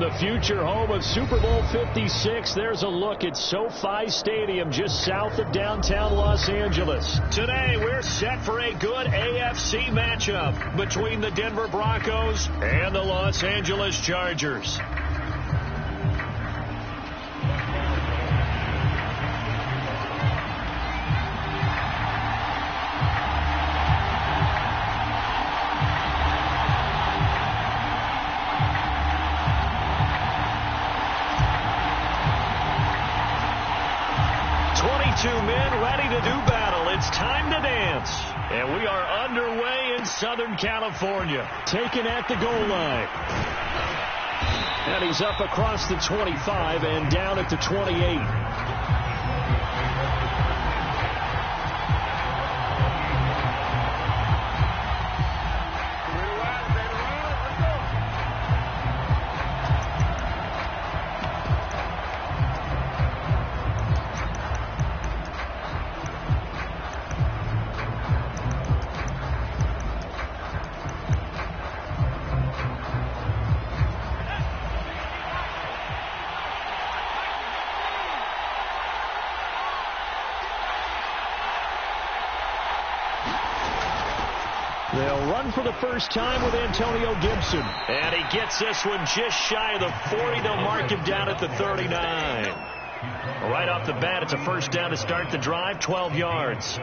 From the future home of Super Bowl 56, there's a look at SoFi Stadium just south of downtown Los Angeles. Today, we're set for a good AFC matchup between the Denver Broncos and the Los Angeles Chargers. Two men ready to do battle. It's time to dance. And we are underway in Southern California. Taken at the goal line. And he's up across the 25 and down at the 28. They'll run for the first time with Antonio Gibson. And he gets this one just shy of the 40. They'll mark him down at the 39. Right off the bat, it's a first down to start the drive, 12 yards.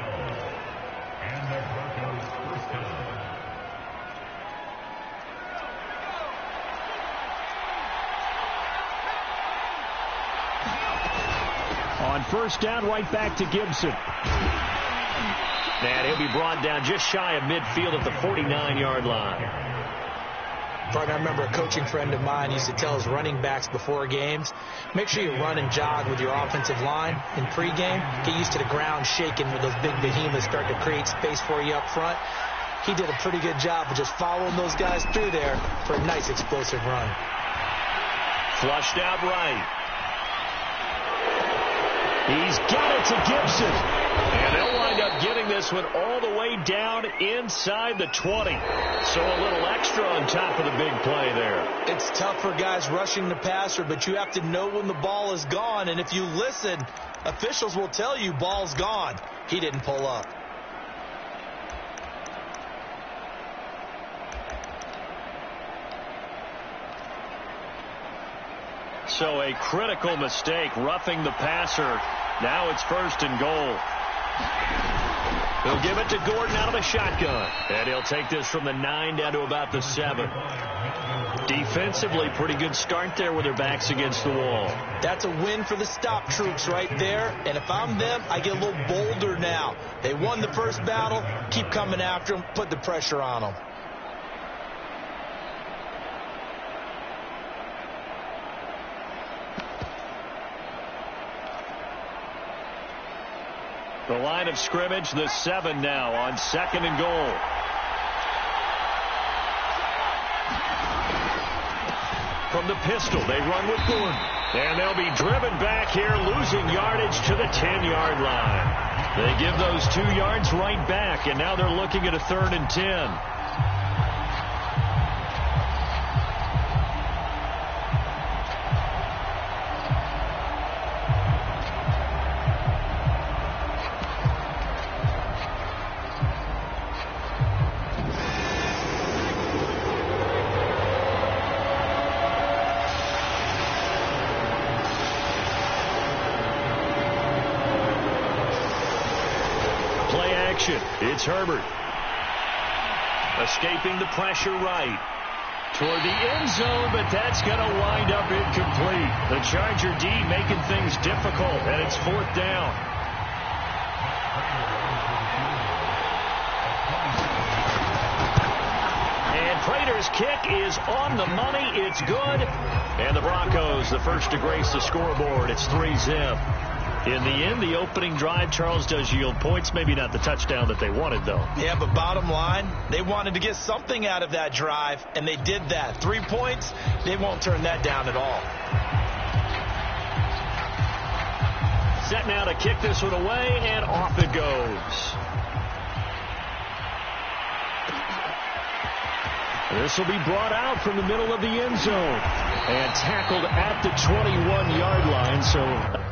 On first down, right back to Gibson. And he'll be brought down just shy of midfield at the 49-yard line. Partner, I remember a coaching friend of mine used to tell his running backs before games, make sure you run and jog with your offensive line in pregame. Get used to the ground shaking when those big behemoths start to create space for you up front. He did a pretty good job of just following those guys through there for a nice explosive run. Flushed out right. He's got it to Gibson. And they'll wind up getting this one all the way down inside the 20. So a little extra on top of the big play there. It's tough for guys rushing the passer, but you have to know when the ball is gone. And if you listen, officials will tell you ball's gone. He didn't pull up. So a critical mistake, roughing the passer. Now it's first and goal. He'll give it to Gordon out of the shotgun. And he'll take this from the 9 down to about the 7. Defensively, pretty good start there with their backs against the wall. That's a win for the stop troops right there. And if I'm them, I get a little bolder now. They won the first battle. Keep coming after them. Put the pressure on them. The line of scrimmage, the 7 now on second and goal. From the pistol, they run with Gordon. And they'll be driven back here, losing yardage to the 10-yard line. They give those 2 yards right back, and now they're looking at a 3rd and 10. It's Herbert. Escaping the pressure right. Toward the end zone, but that's going to wind up incomplete. The Charger D making things difficult, and it's 4th down. And Prater's kick is on the money. It's good. And the Broncos, the first to grace the scoreboard. It's 3-zip. In the end, the opening drive, Charles, does yield points. Maybe not the touchdown that they wanted, though. Yeah, but bottom line, they wanted to get something out of that drive, and they did that. 3 points, they won't turn that down at all. Set now to kick this one away, and off it goes. This will be brought out from the middle of the end zone and tackled at the 21-yard line. So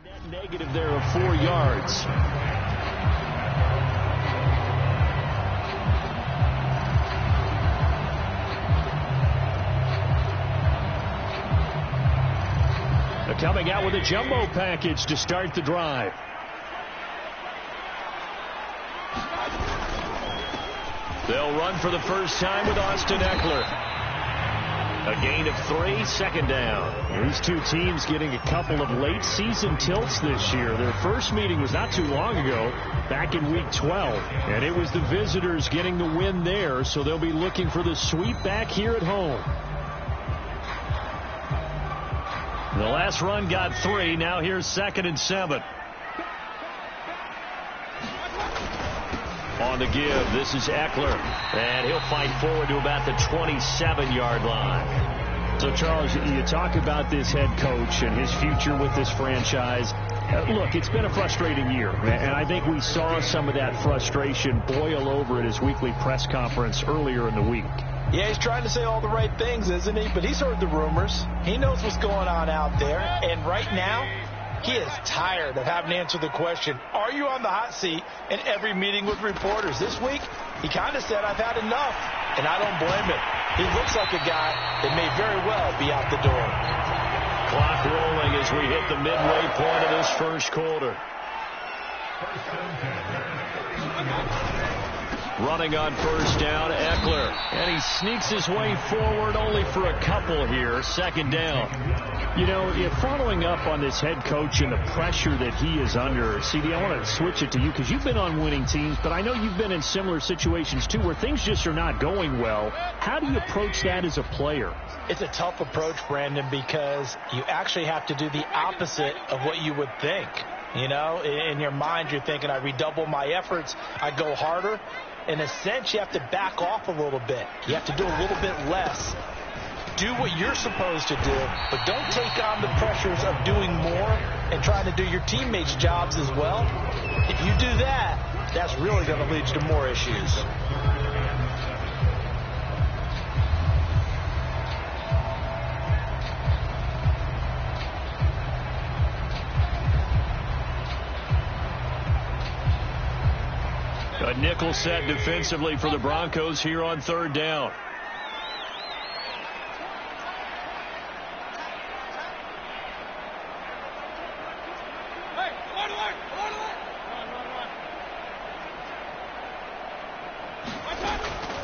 net negative there of 4 yards. They're coming out with a jumbo package to start the drive. They'll run for the first time with Austin Eckler. A gain of 3, second down. These two teams getting a couple of late season tilts this year. Their first meeting was not too long ago, back in week 12. And it was the visitors getting the win there, so they'll be looking for the sweep back here at home. The last run got 3. Now here's 2nd and 7. On the give, this is Eckler, and he'll fight forward to about the 27-yard line. So, Charles, you talk about this head coach and his future with this franchise. Look, it's been a frustrating year, and I think we saw some of that frustration boil over at his weekly press conference earlier in the week. Yeah, he's trying to say all the right things, isn't he? But he's heard the rumors. He knows what's going on out there, and right now, he is tired of having to answer the question, are you on the hot seat in every meeting with reporters? This week, he kind of said, I've had enough, and I don't blame him. He looks like a guy that may very well be out the door. Clock rolling as we hit the midway point of this first quarter. Running on first down, Eckler. And he sneaks his way forward only for a couple here. 2nd down. You know, following up on this head coach and the pressure that he is under, CD, I want to switch it to you because you've been on winning teams, but I know you've been in similar situations too where things just are not going well. How do you approach that as a player? It's a tough approach, Brandon, because you actually have to do the opposite of what you would think. You know, in your mind, you're thinking, I redouble my efforts, I go harder. In a sense, you have to back off a little bit. You have to do a little bit less. Do what you're supposed to do, but don't take on the pressures of doing more and trying to do your teammates' jobs as well. If you do that, that's really going to lead to more issues. A nickel set defensively for the Broncos here on 3rd down.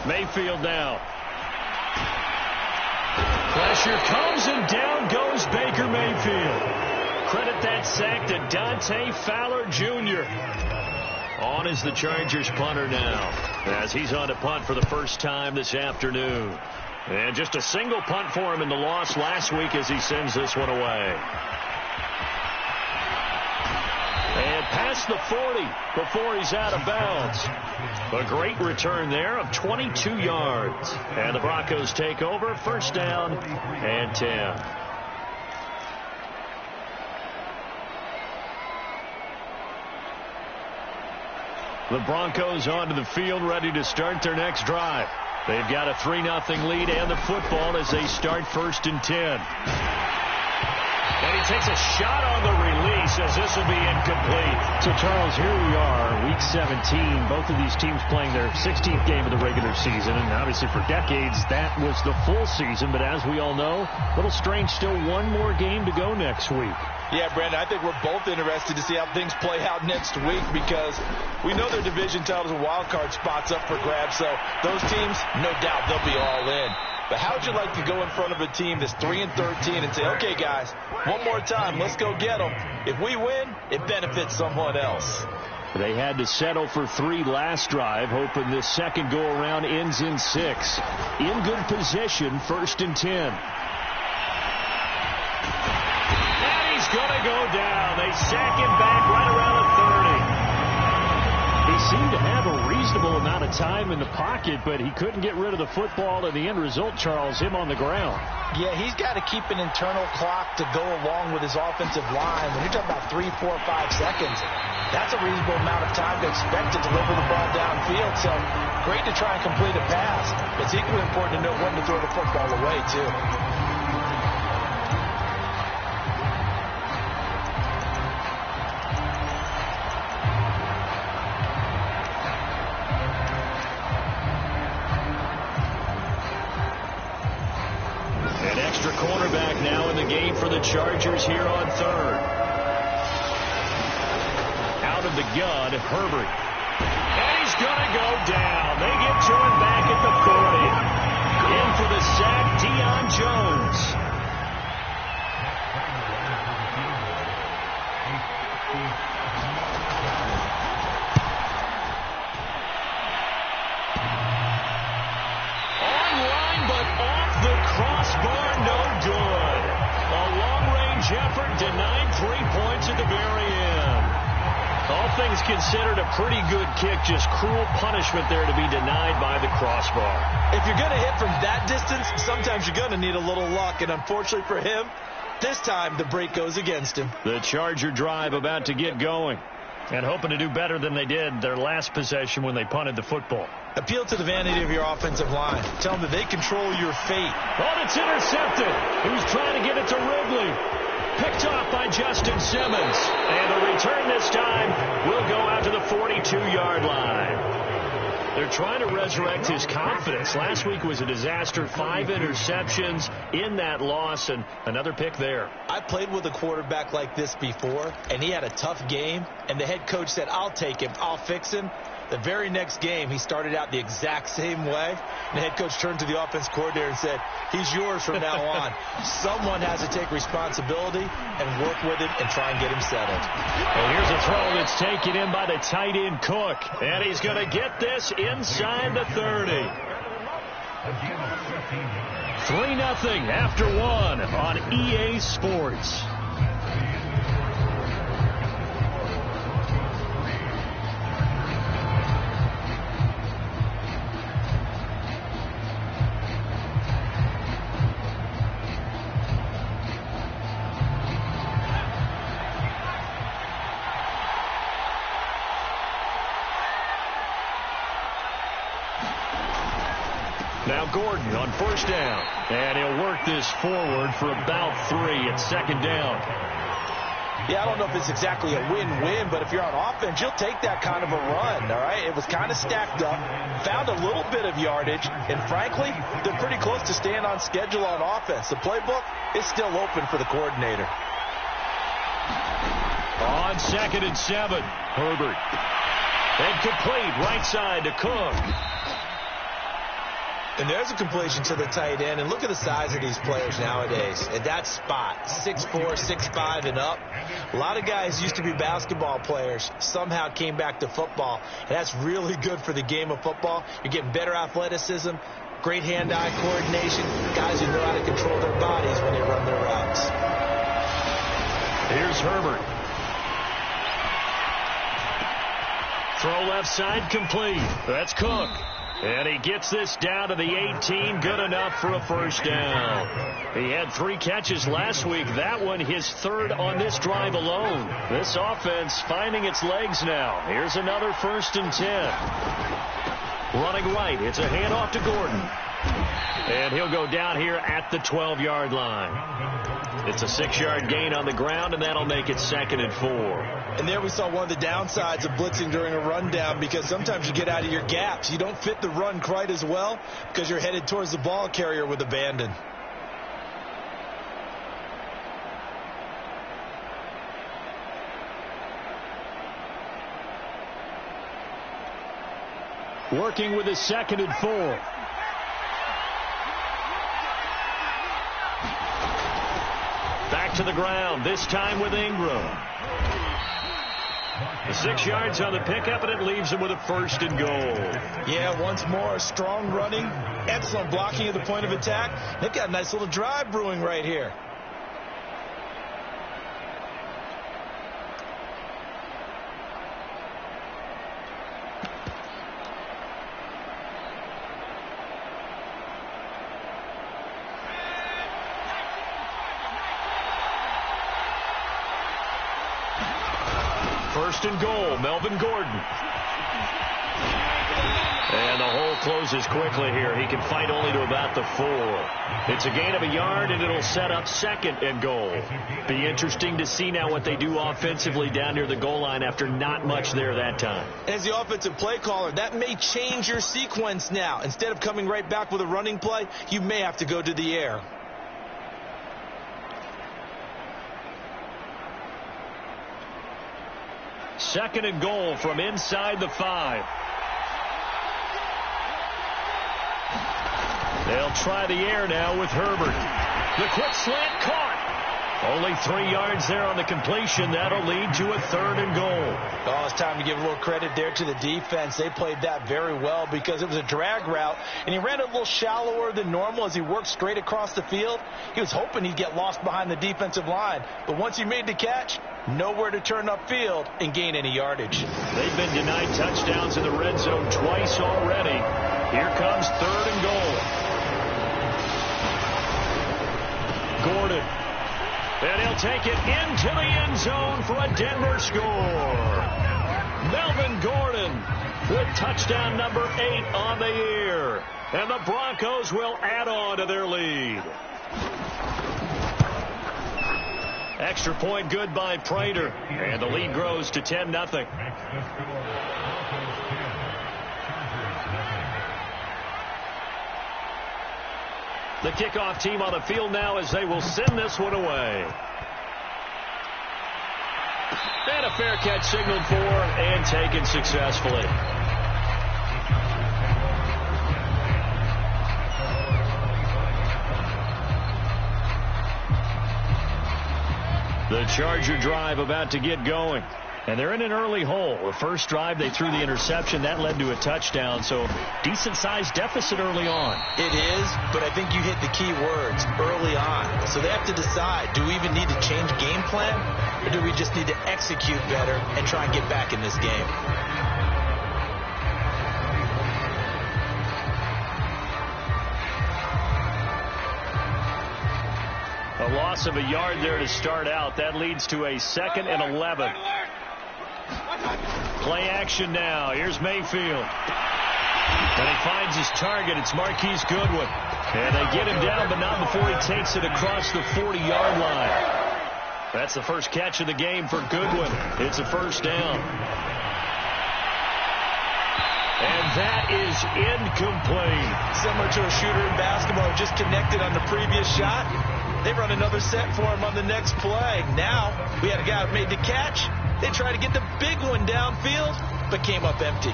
Mayfield now. Pressure comes and down goes Baker Mayfield. Credit that sack to Dante Fowler Jr. On is the Chargers punter now, as he's on to punt for the first time this afternoon. And just a single punt for him in the loss last week as he sends this one away. And past the 40 before he's out of bounds. A great return there of 22 yards. And the Broncos take over, 1st down and 10. The Broncos onto the field, ready to start their next drive. They've got a 3-0 lead and the football as they start 1st and 10. And he takes a shot on the release as this will be incomplete. So, Charles, here we are, Week 17. Both of these teams playing their 16th game of the regular season. And obviously for decades, that was the full season. But as we all know, a little strange, still one more game to go next week. Yeah, Brandon, I think we're both interested to see how things play out next week because we know their division titles and wild card spots up for grabs. So those teams, no doubt, they'll be all in. But how would you like to go in front of a team that's 3-13 and say, okay, guys, one more time, let's go get them. If we win, it benefits someone else. They had to settle for 3 last drive, hoping this second go-around ends in 6. In good position, 1st and 10. And he's going to go down. They sack him back right around the 30. He seemed to have a reasonable amount of time in the pocket, but he couldn't get rid of the football, and the end result, Charles, him on the ground. Yeah, he's got to keep an internal clock to go along with his offensive line. When you're talking about 3, 4, 5 seconds, that's a reasonable amount of time to expect to deliver the ball downfield. So great to try and complete a pass. It's equally important to know when to throw the football away, too. Cornerback now in the game for the Chargers here on 3rd. Out of the gun, Herbert. And he's going to go down. They get to him back at the 40. In for the sack, Deion Jones. Online, but off the crossbar, no good. A long-range effort denied 3 points at the very end. All things considered, a pretty good kick, just cruel punishment there to be denied by the crossbar. If you're going to hit from that distance, sometimes you're going to need a little luck, and unfortunately for him, this time the break goes against him. The Charger drive about to get going, and hoping to do better than they did their last possession when they punted the football. Appeal to the vanity of your offensive line. Tell them that they control your fate. Oh, it's intercepted. He was trying to get it to Ridley. Picked off by Justin Simmons. And the return this time will go out to the 42-yard line. They're trying to resurrect his confidence. Last week was a disaster. 5 interceptions in that loss, and another pick there. I played with a quarterback like this before, and he had a tough game, and the head coach said, I'll take him, I'll fix him. The very next game, he started out the exact same way. And the head coach turned to the offense coordinator and said, he's yours from now on. Someone has to take responsibility and work with him and try and get him settled. And here's a throw that's taken in by the tight end Cook. And he's going to get this inside the 30. 3-0 after 1 on EA Sports. Now Gordon on 1st down. And he'll work this forward for about 3 at 2nd down. Yeah, I don't know if it's exactly a win-win, but if you're on offense, you'll take that kind of a run, all right? It was kind of stacked up, found a little bit of yardage, and frankly, they're pretty close to staying on schedule on offense. The playbook is still open for the coordinator. On 2nd and 7, Herbert. And complete right side to Cook. And there's a completion to the tight end. And look at the size of these players nowadays. At that spot, 6'4", 6'5", and up. A lot of guys used to be basketball players, somehow came back to football. And that's really good for the game of football. You're getting better athleticism, great hand-eye coordination, guys who know how to control their bodies when they run their routes. Here's Herbert. Throw left side complete. That's Cook. And he gets this down to the 18. Good enough for a 1st down. He had 3 catches last week. That one his 3rd on this drive alone. This offense finding its legs now. Here's another 1st and 10. Running right. It's a handoff to Gordon. And he'll go down here at the 12-yard line. It's a 6-yard gain on the ground, and that'll make it 2nd and 4. And there we saw one of the downsides of blitzing during a rundown, because sometimes you get out of your gaps. You don't fit the run quite as well because you're headed towards the ball carrier with abandon. Working with his 2nd and 4. Back to the ground, this time with Ingram. The 6 yards on the pickup, and it leaves him with a 1st and goal. Yeah, once more, strong running, excellent blocking at the point of attack. They've got a nice little drive brewing right here. First and goal, Melvin Gordon. And the hole closes quickly here. He can fight only to about the 4. It's a gain of a yard, and it'll set up 2nd and goal. Be interesting to see now what they do offensively down near the goal line after not much there that time. As the offensive play caller, that may change your sequence now. Instead of coming right back with a running play, you may have to go to the air. Second and goal from inside the 5. They'll try the air now with Herbert. The quick slant caught. Only 3 yards there on the completion. That'll lead to a 3rd and goal. Oh, it's time to give a little credit there to the defense. They played that very well because it was a drag route, and he ran a little shallower than normal as he worked straight across the field. He was hoping he'd get lost behind the defensive line, but once he made the catch, nowhere to turn upfield and gain any yardage. They've been denied touchdowns in the red zone twice already. Here comes 3rd and goal. Gordon. And he'll take it into the end zone for a Denver score. Melvin Gordon with touchdown number 8 on the year. And the Broncos will add on to their lead. Extra point good by Prater. And the lead grows to 10-0. The kickoff team on the field now as they will send this one away. And a fair catch signaled for and taken successfully. The Charger drive about to get going. And they're in an early hole. The first drive, they threw the interception. That led to a touchdown. So decent-sized deficit early on. It is, but I think you hit the key words, early on. So they have to decide, do we even need to change game plan? Or do we just need to execute better and try and get back in this game? A loss of a yard there to start out. That leads to a 2nd and 11. Play action now. Here's Mayfield. And he finds his target. It's Marquise Goodwin. And they get him down, but not before he takes it across the 40-yard line. That's the first catch of the game for Goodwin. It's a 1st down. And that is incomplete. Similar to a shooter in basketball, just connected on the previous shot. They run another set for him on the next play. Now, we had a guy who made the catch. They tried to get the big one downfield, but came up empty.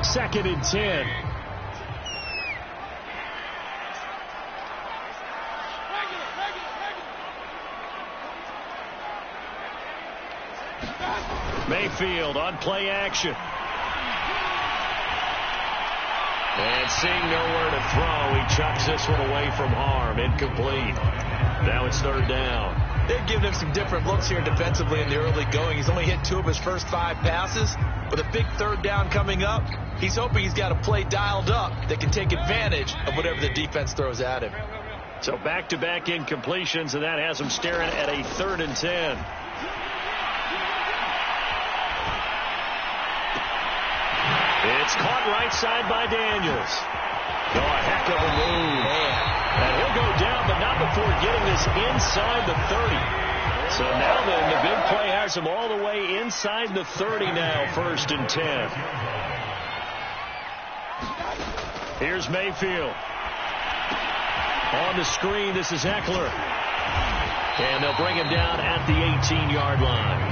Second and 10. Mayfield on play action. And seeing nowhere to throw, he chucks this one away from harm. Incomplete. Now it's 3rd down. They've given him some different looks here defensively in the early going. He's only hit 2 of his first 5 passes. With a big 3rd down coming up, he's hoping he's got a play dialed up that can take advantage of whatever the defense throws at him. So back-to-back incompletions, and that has them staring at a 3rd and 10. It's caught right side by Daniels. Oh, a heck of a move. And he'll go down, but not before getting this inside the 30. So now then, the big play has him all the way inside the 30 now, 1st and 10. Here's Mayfield. On the screen, this is Eckler. And they'll bring him down at the 18-yard line.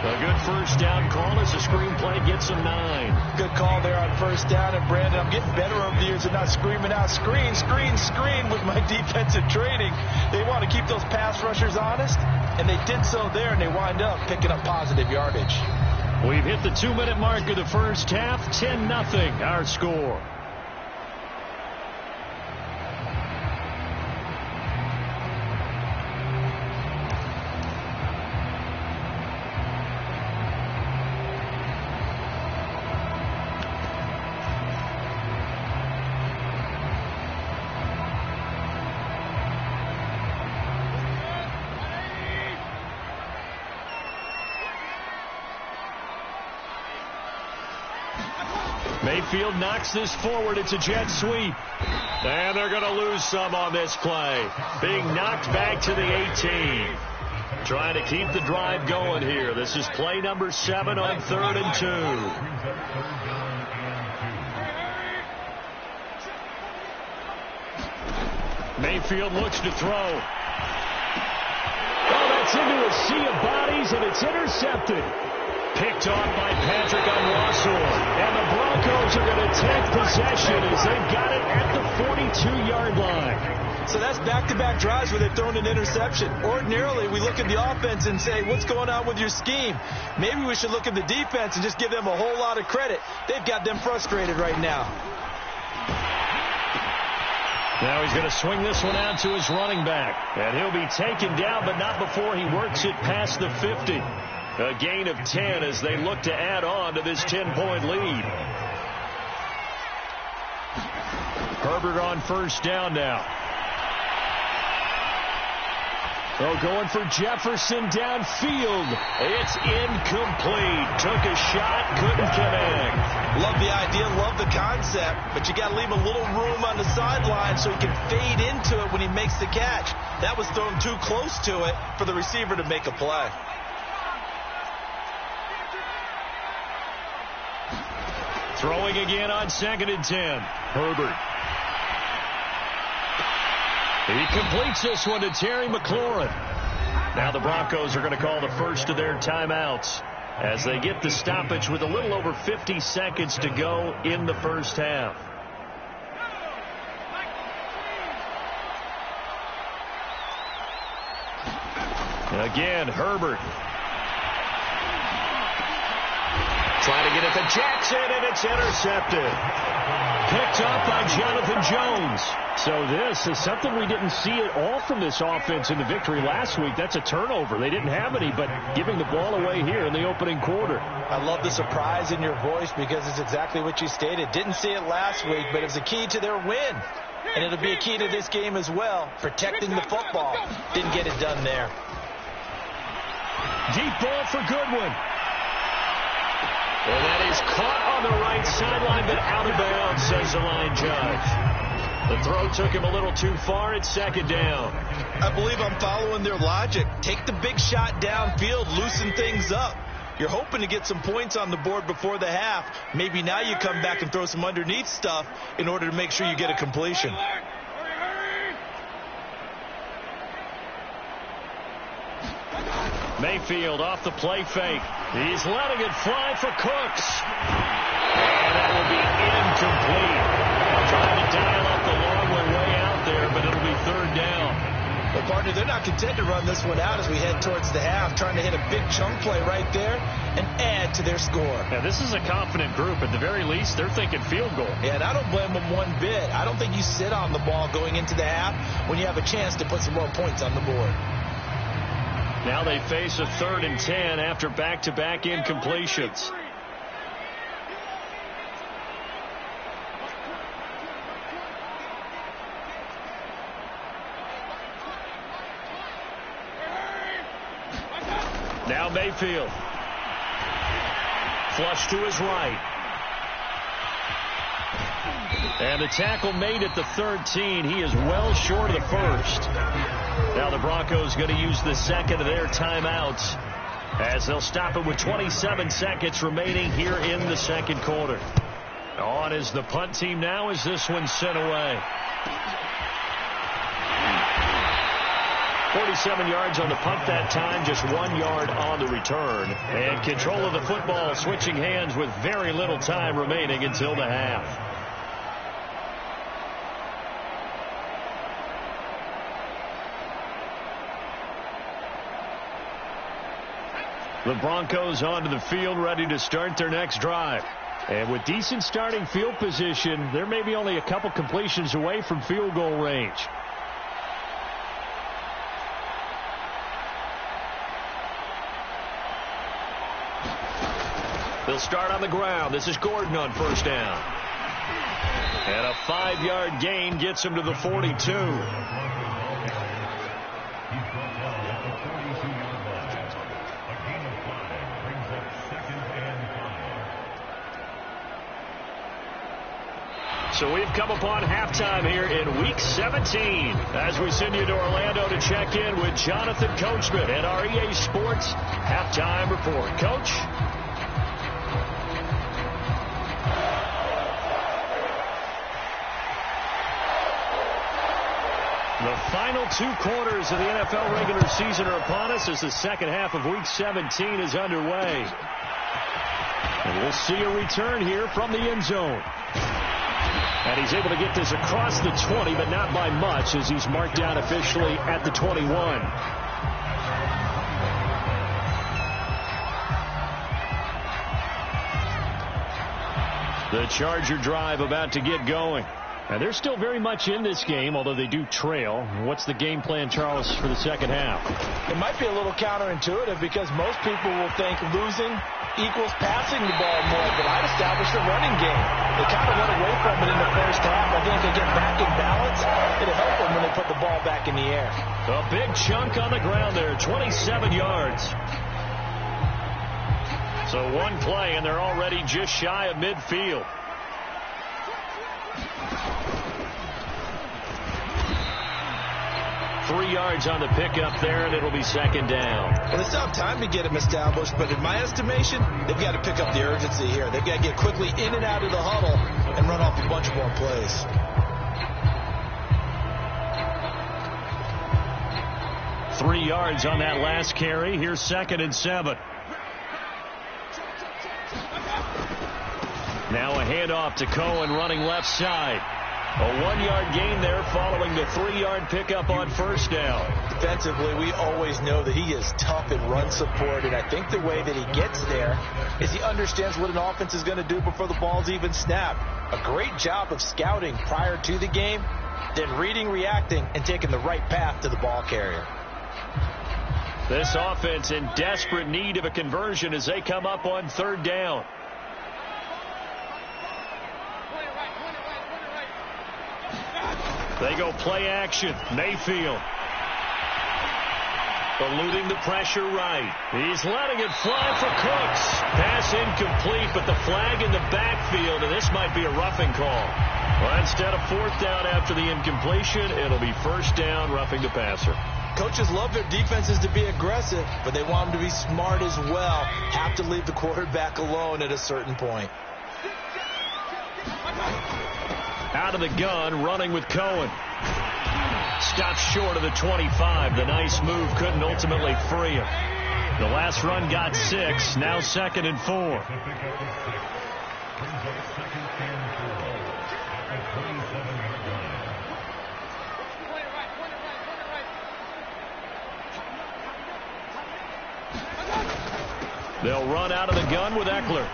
A good first down call as the screen play gets him 9. Good call there on first down. And, Brandon, I'm getting better over the years and not screaming out, screen, screen, screen with my defensive training. They want to keep those pass rushers honest, and they did so there, and they wind up picking up positive yardage. We've hit the 2-minute mark of the first half. 10-0 our score. Mayfield knocks this forward. It's a jet sweep. And they're going to lose some on this play. Being knocked back to the 18. Trying to keep the drive going here. This is play number 7 on 3rd and 2. Mayfield looks to throw. Oh, that's into a sea of bodies, and it's intercepted. Picked off by Patrick Onwuasor. And the Broncos are going to take possession as they've got it at the 42-yard line. So that's back-to-back drives where they've thrown an interception. Ordinarily, we look at the offense and say, what's going on with your scheme? Maybe we should look at the defense and just give them a whole lot of credit. They've got them frustrated right now. Now he's going to swing this one out to his running back. And he'll be taken down, but not before he works it past the 50. A gain of 10 as they look to add on to this 10-point lead. Herbert on first down now. Oh, going for Jefferson downfield. It's incomplete. Took a shot, couldn't connect. Love the idea, love the concept, but you got to leave a little room on the sideline so he can fade into it when he makes the catch. That was thrown too close to it for the receiver to make a play. Throwing again on 2nd and 10. Herbert. He completes this one to Terry McLaurin. Now the Broncos are going to call the first of their timeouts as they get the stoppage with a little over 50 seconds to go in the first half. Again, Herbert. Trying to get it to Jackson, and it's intercepted. Picked up by Jonathan Jones. So this is something we didn't see at all from this offense in the victory last week. That's a turnover. They didn't have any, but giving the ball away here in the opening quarter. I love the surprise in your voice because it's exactly what you stated. Didn't see it last week, but it's a key to their win. And it'll be a key to this game as well, protecting the football. Didn't get it done there. Deep ball for Goodwin. And that is caught on the right sideline, but out of bounds, says the line judge. The throw took him a little too far. It's 2nd down. I believe I'm following their logic. Take the big shot downfield, loosen things up. You're hoping to get some points on the board before the half. Maybe now you come back and throw some underneath stuff in order to make sure you get a completion. Mayfield off the play fake. He's letting it fly for Cooks. And that will be incomplete. Trying to dial up the long way out there, but it'll be 3rd down. But, partner, they're not content to run this one out as we head towards the half, trying to hit a big chunk play right there and add to their score. Yeah, this is a confident group. At the very least, they're thinking field goal. Yeah, and I don't blame them one bit. I don't think you sit on the ball going into the half when you have a chance to put some more points on the board. Now they face a 3rd and 10 after back-to-back incompletions. Now Mayfield. Flush to his right. And the tackle made at the 13. He is well short of the first. Now the Broncos going to use the second of their timeouts as they'll stop it with 27 seconds remaining here in the second quarter. On is the punt team now as this one's sent away. 47 yards on the punt that time, just 1 yard on the return. And control of the football switching hands with very little time remaining until the half. The Broncos onto the field, ready to start their next drive. And with decent starting field position, they're maybe only a couple completions away from field goal range. They'll start on the ground. This is Gordon on first down. And a 5-yard gain gets him to the 42. So we've come upon halftime here in Week 17 as we send you to Orlando to check in with Jonathan Coachman at our EA Sports Halftime Report. Coach? The final 2 quarters of the NFL regular season are upon us as the second half of Week 17 is underway. And we'll see a return here from the end zone. And he's able to get this across the 20, but not by much as he's marked down officially at the 21. The Charger drive about to get going. And they're still very much in this game, although they do trail. What's the game plan, Charles, for the second half? It might be a little counterintuitive because most people will think losing equals passing the ball more, but I'd establish the running game. They kind of went away from it in the first half. I think they get back in balance. It'll help them when they put the ball back in the air. A big chunk on the ground there, 27 yards. So one play, and they're already just shy of midfield. Three yards on the pickup there, and it'll be second down. Well, they still have time to get him established, but in my estimation, they've got to pick up the urgency here. They've got to get quickly in and out of the huddle and run off a bunch more plays. Three yards on that last carry. Here's 2nd and 7. Now a handoff to Cohen running left side. A 1-yard gain there following the 3-yard pickup on first down. Defensively, we always know that he is tough in run support, and I think the way that he gets there is he understands what an offense is going to do before the ball's even snapped. A great job of scouting prior to the game, then reading, reacting, and taking the right path to the ball carrier. This offense in desperate need of a conversion as they come up on third down. They go play action. Mayfield. Eluding the pressure right. He's letting it fly for Cooks. Pass incomplete, but the flag in the backfield, and this might be a roughing call. Well, instead of fourth down after the incompletion, it'll be first down, roughing the passer. Coaches love their defenses to be aggressive, but they want them to be smart as well. Have to leave the quarterback alone at a certain point. Out of the gun, running with Cohen. Stops short of the 25. The nice move couldn't ultimately free him. The last run got 6. Now 2nd and 4. They'll run out of the gun with Eckler.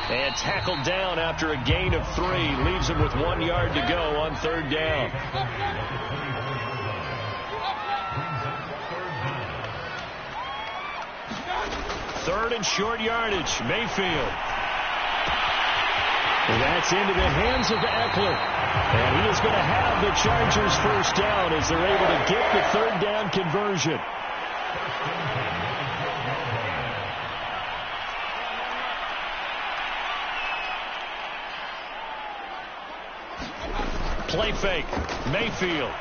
And tackled down after a gain of 3. Leaves him with 1 yard to go on third down. Third and short yardage. Mayfield. And that's into the hands of Eckler. And he is going to have the Chargers first down as they're able to get the third down conversion. Play fake. Mayfield.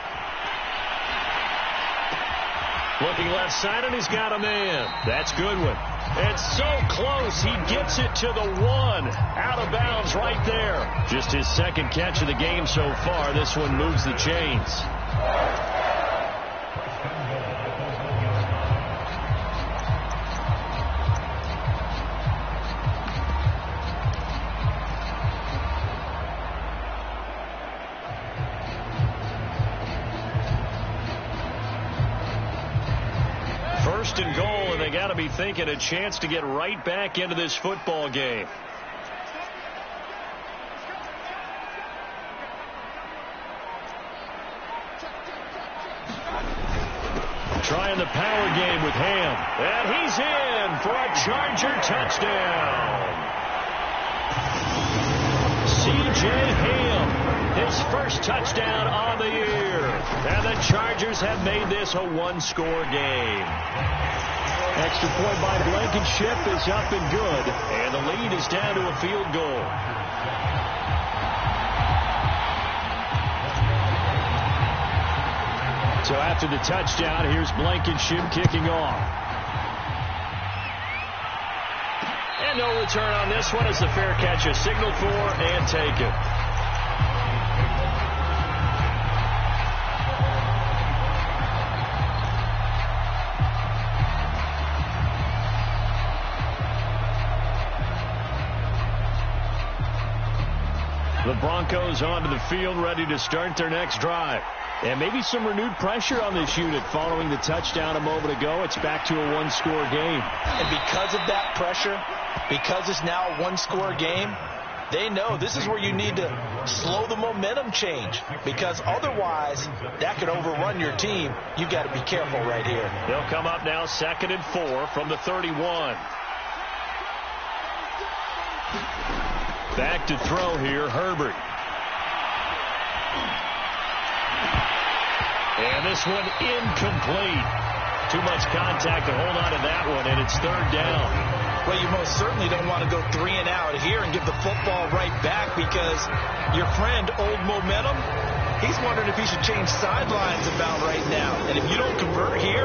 Looking left side, and he's got a man. That's Goodwin. It's so close. He gets it to the 1. Out of bounds right there. Just his second catch of the game so far. This one moves the chains. First and goal, and they got to be thinking a chance to get right back into this football game. Trying the power game with Ham. And he's in for a Charger touchdown. C.J. Ham, his first touchdown on the year. And the Chargers have made this a one-score game. Extra point by Blankenship is up and good. And the lead is down to a field goal. So after the touchdown, here's Blankenship kicking off. And no return on this one as the fair catch is signaled for and taken. The Broncos onto the field, ready to start their next drive. And maybe some renewed pressure on this unit following the touchdown a moment ago. It's back to a one-score game. And because of that pressure, because it's now a one-score game, they know this is where you need to slow the momentum change. Because otherwise, that could overrun your team. You've got to be careful right here. They'll come up now 2nd and 4 from the 31. Back to throw here, Herbert. And this one incomplete. Too much contact to hold on to that one, and it's 3rd down. Well, you most certainly don't want to go 3 and out here and give the football right back because your friend, Old Momentum, he's wondering if he should change sidelines about right now. And if you don't convert here,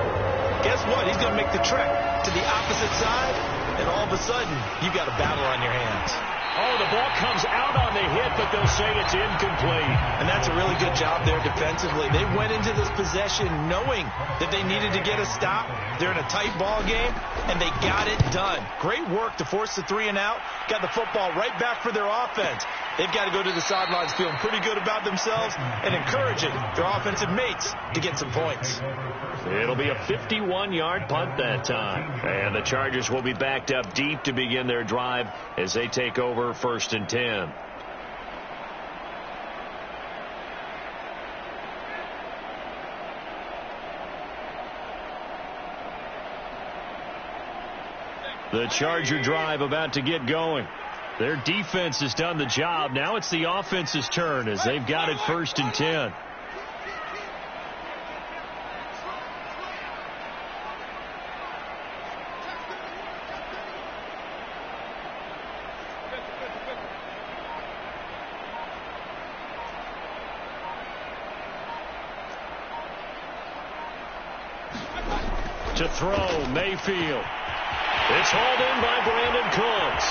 guess what? He's going to make the trek to the opposite side, and all of a sudden, you've got a battle on your hands. Oh, the ball comes out on the hit, but they'll say it's incomplete. And that's a really good job there defensively. They went into this possession knowing that they needed to get a stop. They're in a tight ball game, and they got it done. Great work to force the 3 and out. Got the football right back for their offense. They've got to go to the sidelines feeling pretty good about themselves and encouraging their offensive mates to get some points. It'll be a 51-yard punt that time. And the Chargers will be backed up deep to begin their drive as they take over 1st and 10. The Charger drive about to get going. Their defense has done the job. Now it's the offense's turn as they've got it 1st and 10. To throw, Mayfield. It's hauled in by Brandon Cooks.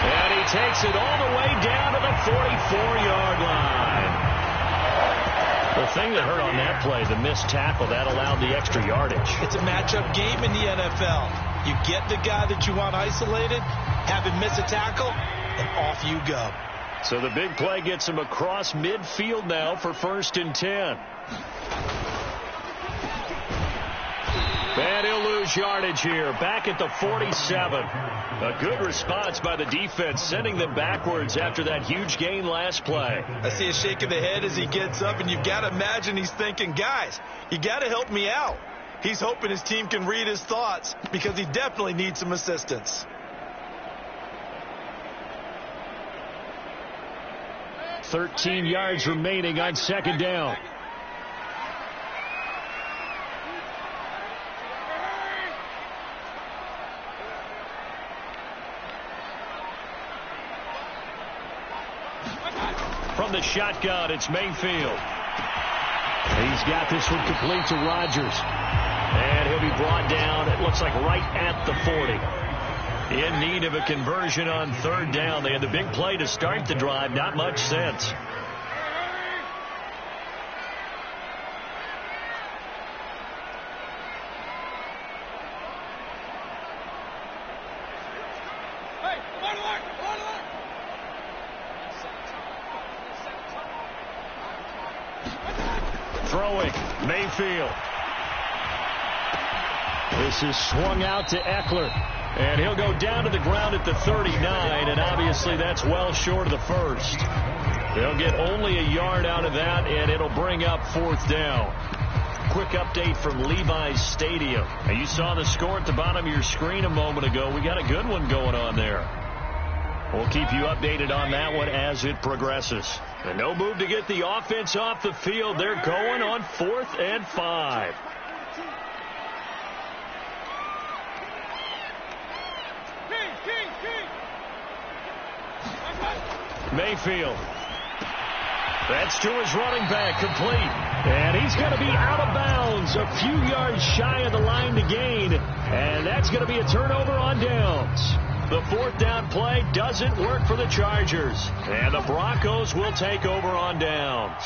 And he takes it all the way down to the 44-yard line. The thing that hurt on that play, the missed tackle, that allowed the extra yardage. It's a matchup game in the NFL. You get the guy that you want isolated, have him miss a tackle, and off you go. So the big play gets him across midfield now for 1st and 10. And he'll lose yardage here, back at the 47. A good response by the defense, sending them backwards after that huge gain last play. I see a shake of the head as he gets up, and you've got to imagine he's thinking, guys, you got to help me out. He's hoping his team can read his thoughts because he definitely needs some assistance. 13 yards remaining on 2nd down. From from the shotgun, it's Mayfield. He's got this one complete to Rodgers. And he'll be brought down, it looks like right at the 40. In need of a conversion on third down. They had the big play to start the drive. Not much sense. Throwing, Mayfield. This is swung out to Eckler. And he'll go down to the ground at the 39, and obviously that's well short of the first. They'll get only a yard out of that, and it'll bring up fourth down. Quick update from Levi's Stadium. And you saw the score at the bottom of your screen a moment ago. We got a good one going on there. We'll keep you updated on that one as it progresses. And no move to get the offense off the field. They're going on 4th and 5. Mayfield. That's to his running back, complete. And he's going to be out of bounds, a few yards shy of the line to gain. And that's going to be a turnover on downs. The fourth down play doesn't work for the Chargers. And the Broncos will take over on downs.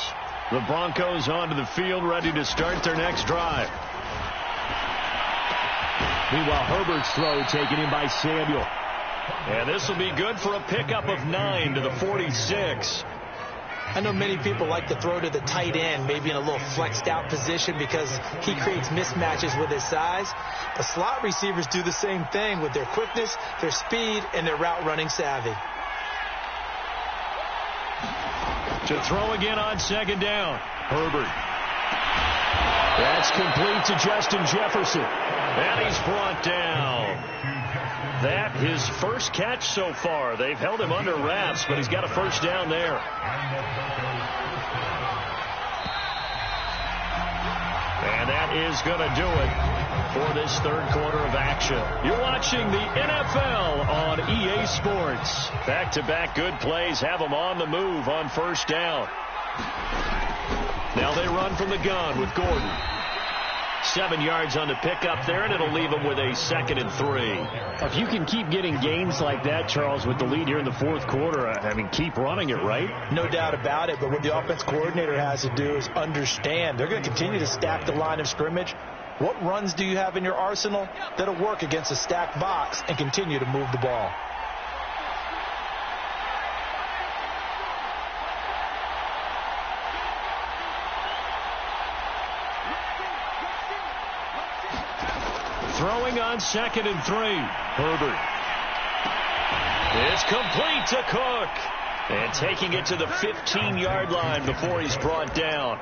The Broncos onto the field, ready to start their next drive. Meanwhile, Herbert's throw taken in by Samuel. And this will be good for a pickup of 9 to the 46. I know many people like to throw to the tight end, maybe in a little flexed out position because he creates mismatches with his size. But slot receivers do the same thing with their quickness, their speed, and their route running savvy. To throw again on second down. Herbert. That's complete to Justin Jefferson. And he's brought down. That his first catch so far. They've held him under wraps, but he's got a first down there. And that is going to do it for this third quarter of action. You're watching the NFL on EA Sports. Back-to-back good plays have them on the move on first down. Now they run from the gun with Gordon. 7 yards on the pickup there, and it'll leave them with a 2nd and 3. If you can keep getting gains like that, Charles, with the lead here in the fourth quarter, I mean, keep running it, right? No doubt about it, but what the offense coordinator has to do is understand. They're going to continue to stack the line of scrimmage. What runs do you have in your arsenal that'll work against a stacked box and continue to move the ball? Throwing on 2nd and 3. Herbert. It's complete to Cook. And taking it to the 15-yard line before he's brought down.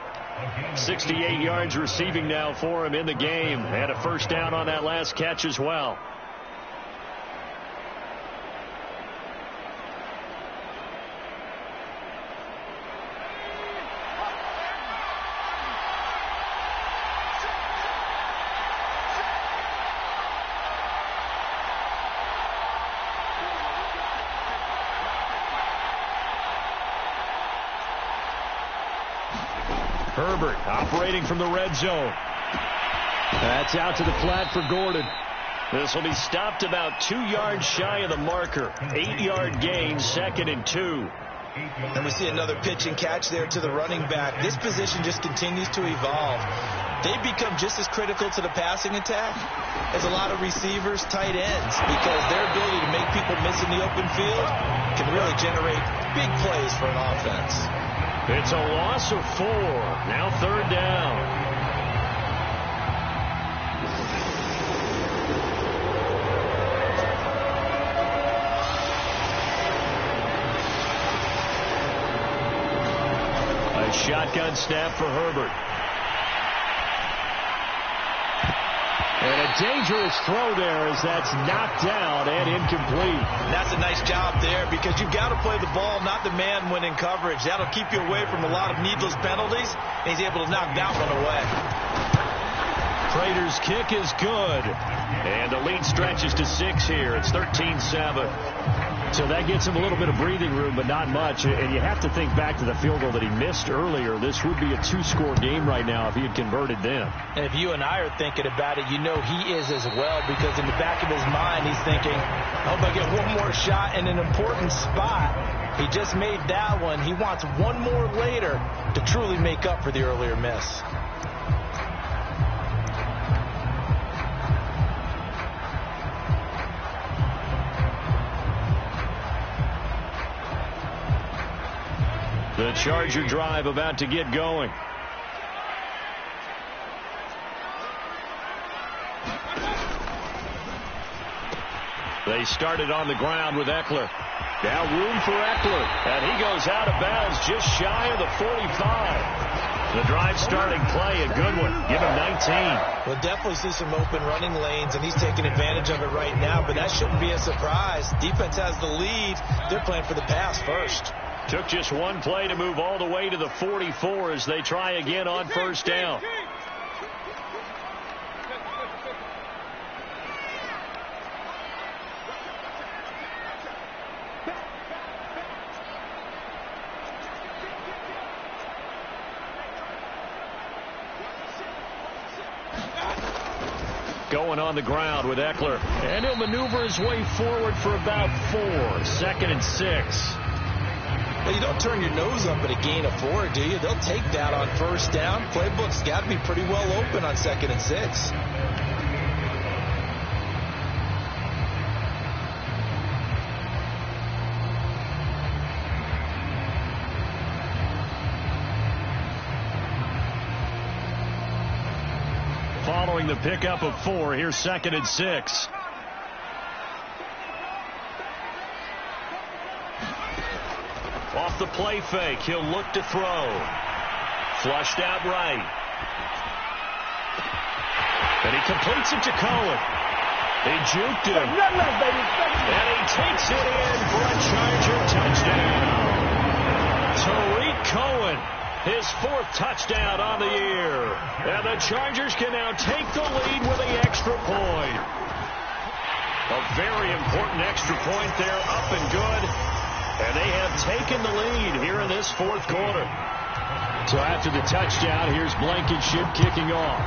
68 yards receiving now for him in the game. And a first down on that last catch as well. Herbert operating from the red zone. That's out to the flat for Gordon. This will be stopped about 2 yards shy of the marker. 8-yard gain, 2nd and 2. And we see another pitch and catch there to the running back. This position just continues to evolve. They become just as critical to the passing attack as a lot of receivers, tight ends, because their ability to make people miss in the open field can really generate big plays for an offense. It's a loss of 4. Now third down. A shotgun snap for Herbert. And a dangerous throw there as that's knocked down and incomplete. That's a nice job there because you've got to play the ball, not the man when in coverage. That'll keep you away from a lot of needless penalties, and he's able to knock that one away. Prater's kick is good. And the lead stretches to 6 here. It's 13-7. So that gets him a little bit of breathing room, but not much. And you have to think back to the field goal that he missed earlier. This would be a 2-score game right now if he had converted then. And if you and I are thinking about it, you know he is as well, because in the back of his mind, he's thinking, I hope I get one more shot in an important spot. He just made that one. He wants one more later to truly make up for the earlier miss. The Charger drive about to get going. They started on the ground with Eckler. Now room for Eckler, and he goes out of bounds just shy of the 45. The drive starting play, a good one. Give him 19. We'll definitely see some open running lanes, and he's taking advantage of it right now, but that shouldn't be a surprise. Defense has the lead. They're playing for the pass first. Took just one play to move all the way to the 44 as they try again on first down. Going on the ground with Eckler, and he'll maneuver his way forward for about 4. 2nd and 6. Well, you don't turn your nose up at a gain of 4, do you? They'll take that on first down. Playbook's got to be pretty well open on 2nd and 6. Following the pickup of 4, here's 2nd and 6. Off the play fake, he'll look to throw. Flushed out right. And he completes it to Cohen. They juked him. And he takes it in for a Charger touchdown. Tariq Cohen, his 4th touchdown on the year. And the Chargers can now take the lead with the extra point. A very important extra point there, up and good. And they have taken the lead here in this 4th quarter. So after the touchdown, here's Blankenship kicking off.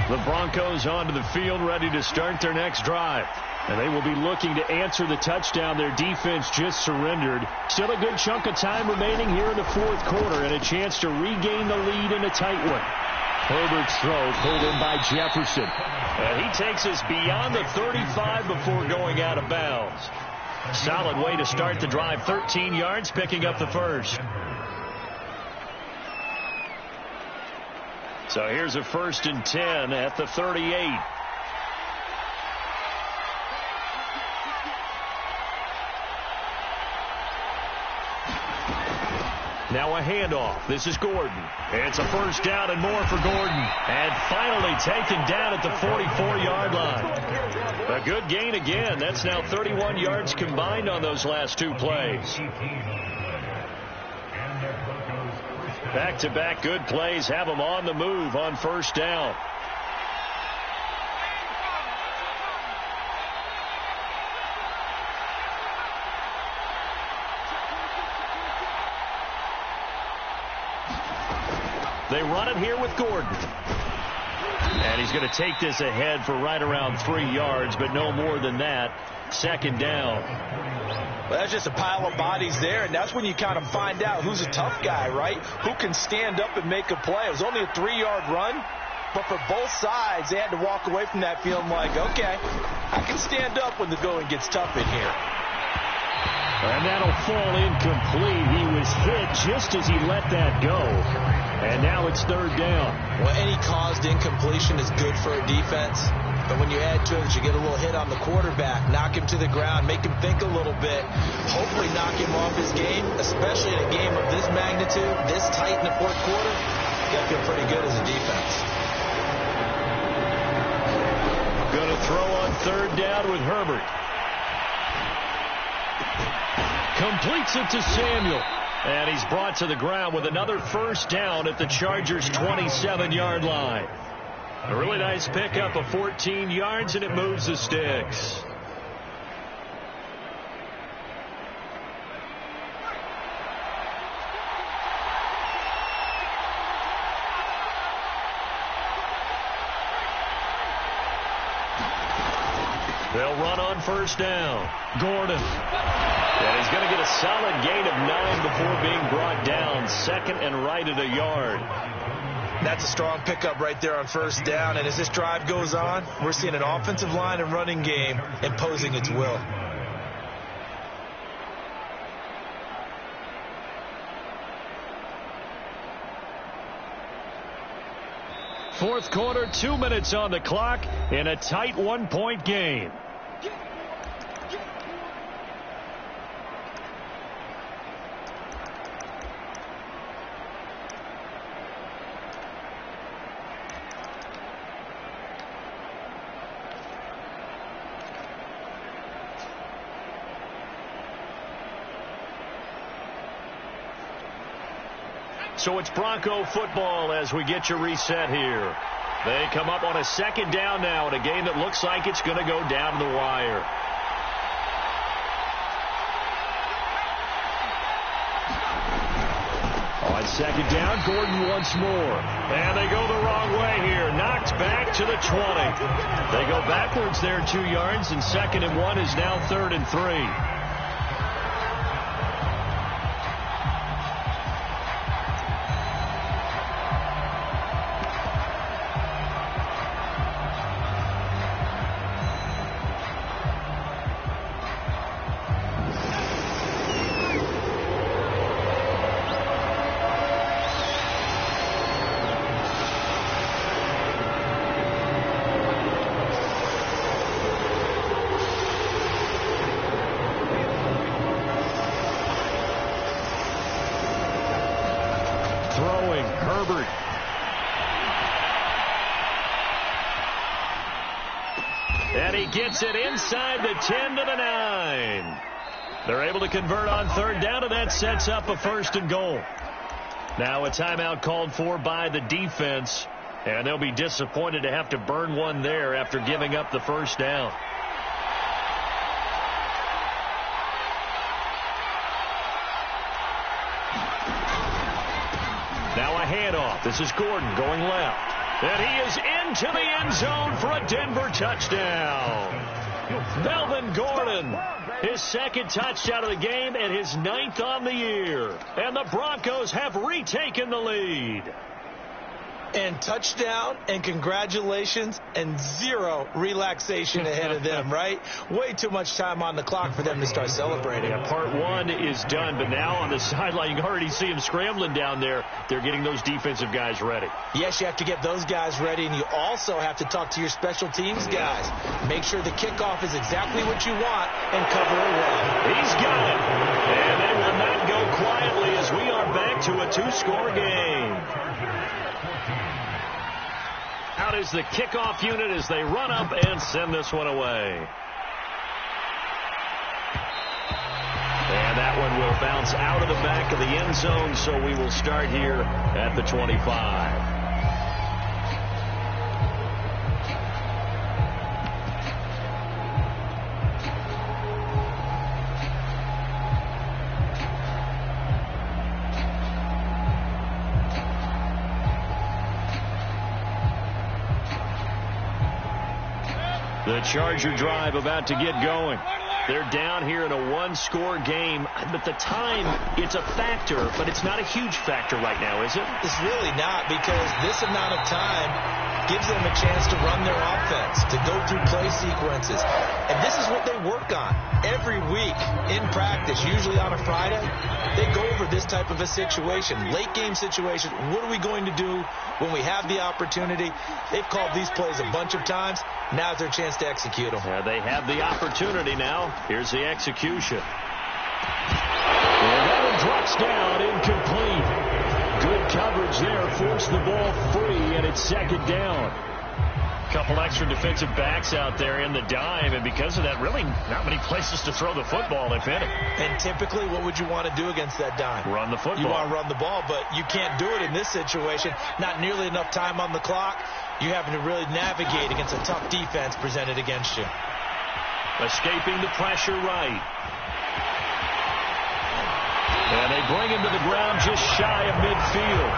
The Broncos onto the field, ready to start their next drive. And they will be looking to answer the touchdown their defense just surrendered. Still a good chunk of time remaining here in the 4th quarter, and a chance to regain the lead in a tight one. Herbert's throw pulled in by Jefferson. And he takes us beyond the 35 before going out of bounds. Solid way to start the drive. 13 yards, picking up the first. So here's a 1st and 10 at the 38. Now a handoff. This is Gordon. It's a 1st down and more for Gordon. And finally taken down at the 44-yard line. A good gain again. That's now 31 yards combined on those last 2 plays. Back-to-back good plays have them on the move on 1st down. They run it here with Gordon. And he's going to take this ahead for right around 3 yards, but no more than that. 2nd down. Well, that's just a pile of bodies there, and that's when you kind of find out who's a tough guy, right? Who can stand up and make a play. It was only a 3-yard run, but for both sides, they had to walk away from that feeling like, okay, I can stand up when the going gets tough in here. And that'll fall incomplete. He was hit just as he let that go. And now it's 3rd down. Well, any caused incompletion is good for a defense. But when you add to it, you get a little hit on the quarterback, knock him to the ground, make him think a little bit, hopefully knock him off his game, especially in a game of this magnitude, this tight in the 4th quarter. You got to feel pretty good as a defense. Going to throw on third down with Herbert. Completes it to Samuel. And he's brought to the ground with another first down at the Chargers' 27-yard line. A really nice pickup of 14 yards, and it moves the sticks. They'll run on first down. Gordon. And he's going to get a solid gain of 9 before being brought down. Second and right at a yard. That's a strong pickup right there on first down. And as this drive goes on, we're seeing an offensive line and running game imposing its will. Fourth quarter, 2 minutes on the clock in a tight 1-point game. So it's Bronco football as we get you reset here. They come up on a second down now in a game that looks like it's going to go down to the wire. On second down, Gordon once more. And they go the wrong way here. Knocked back to the 20. They go backwards there 2 yards, and 2nd and 1 is now 3rd and 3. Herbert. And he gets it inside the 10 to the 9. They're able to convert on third down, and that sets up a 1st and goal. Now a timeout called for by the defense, and they'll be disappointed to have to burn one there after giving up the first down. Now a handoff. This is Gordon going left. And he is into the end zone for a Denver touchdown. Melvin Gordon, his 2nd touchdown of the game and his 9th on the year. And the Broncos have retaken the lead. And touchdown and congratulations and 0 relaxation ahead of them, right? Way too much time on the clock for them to start celebrating. Yeah, part 1 is done, but now on the sideline you can already see them scrambling down there. They're getting those defensive guys ready. Yes, you have to get those guys ready, and you also have to talk to your special teams guys. Make sure the kickoff is exactly what you want and cover it well. He's got it. And they will not go quietly as we are back to a 2-score game. Out is the kickoff unit as they run up and send this one away. And that one will bounce out of the back of the end zone, so we will start here at the 25. The Charger drive about to get going. They're down here in a 1-score game. But the time, it's a factor, but it's not a huge factor right now, is it? It's really not, because this amount of time gives them a chance to run their offense, to go through play sequences. And this is what they work on every week in practice, usually on a Friday. They go over this type of a situation, late game situation. What are we going to do when we have the opportunity? They've called these plays a bunch of times. Now's their chance to execute them. Yeah, they have the opportunity now. Here's the execution. And that one drops down, incomplete. Good coverage there, forced the ball free, and it's 2nd down. couple extra defensive backs out there in the dime, and because of that, really not many places to throw the football, if any. And typically, what would you want to do against that dime? Run the football. You want to run the ball, but you can't do it in this situation. Not nearly enough time on the clock. You're having to really navigate against a tough defense presented against you. Escaping the pressure right. And they bring him to the ground just shy of midfield.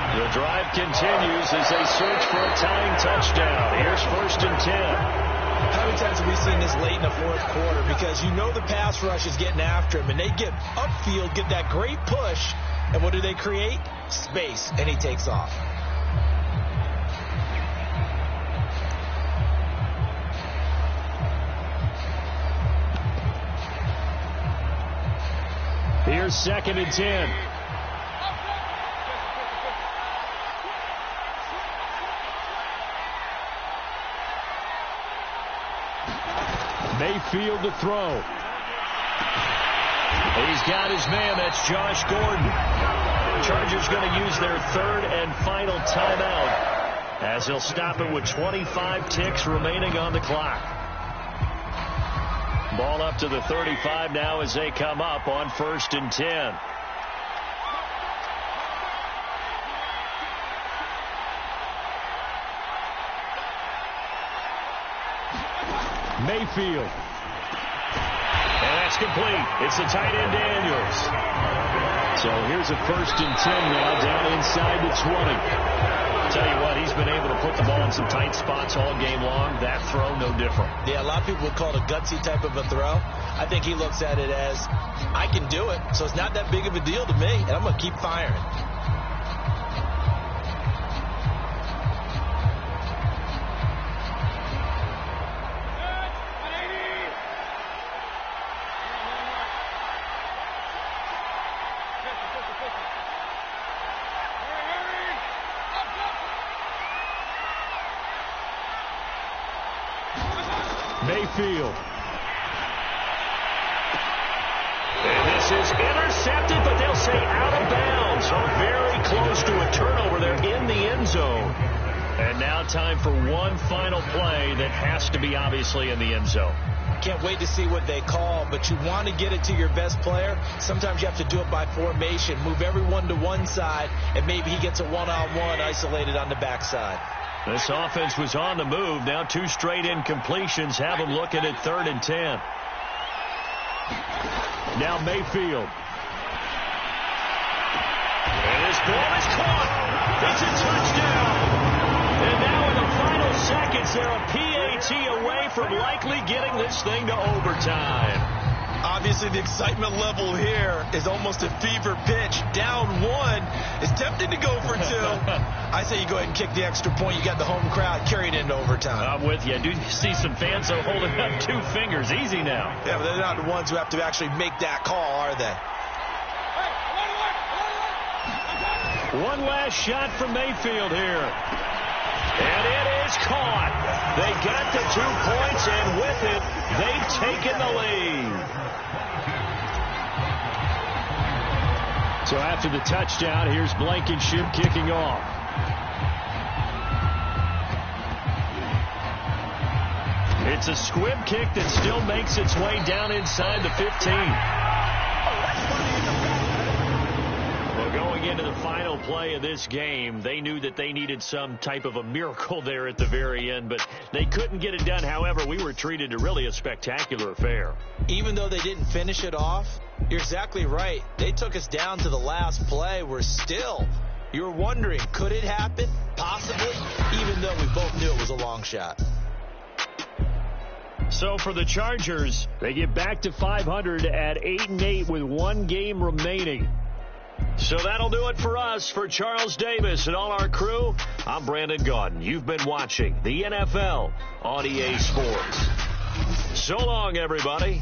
The drive continues as they search for a tying touchdown. Here's 1st and 10. How many times have we seen this late in the fourth quarter? Because you know the pass rush is getting after him, and they get upfield, get that great push, and what do they create? Space, and he takes off. Here's 2nd and 10. Mayfield to throw. He's got his man. That's Josh Gordon. Chargers going to use their 3rd and final timeout as he'll stop it with 25 ticks remaining on the clock. Ball up to the 35 now as they come up on 1st and 10. Mayfield. And that's complete. It's the tight end Daniels. So here's a 1st and 10 now down inside the 20. Tell you what, he's been able to put the ball in some tight spots all game long. That throw, no different. Yeah, a lot of people would call it a gutsy type of a throw. I think he looks at it as, I can do it, so it's not that big of a deal to me, and I'm going to keep firing. Mayfield. And this is intercepted, but they'll say out of bounds. So very close to a turnover there in the end zone. And now time for one final play that has to be obviously in the end zone. Can't wait to see what they call, but you want to get it to your best player. Sometimes you have to do it by formation. Move everyone to one side, and maybe he gets a one-on-one isolated on the backside. This offense was on the move. Now 2 straight incompletions have them looking at 3rd and 10. Now Mayfield. And this ball is caught. It's a touchdown. And now in the final seconds, they're a PAT away from likely getting this thing to overtime. Obviously, the excitement level here is almost a fever pitch. Down 1 is tempted to go for 2. I say you go ahead and kick the extra point. You got the home crowd carried into overtime. I'm with you. I do see some fans holding up 2 fingers. Easy now. Yeah, but they're not the ones who have to actually make that call, are they? One last shot from Mayfield here. And it is caught. They got the 2 points, and with it, they've taken the lead. So after the touchdown, here's Blankenship kicking off. It's a squib kick that still makes its way down inside the 15. Well, going into the final play of this game, they knew that they needed some type of a miracle there at the very end, but they couldn't get it done. However, we were treated to really a spectacular affair. Even though they didn't finish it off, you're exactly right. They took us down to the last play. You were wondering, could it happen? Possibly, even though we both knew it was a long shot. So for the Chargers, they get back to 500 at 8-8 with 1 game remaining. So that'll do it for us. For Charles Davis and all our crew, I'm Brandon Gaudin. You've been watching the NFL on EA Sports. So long, everybody.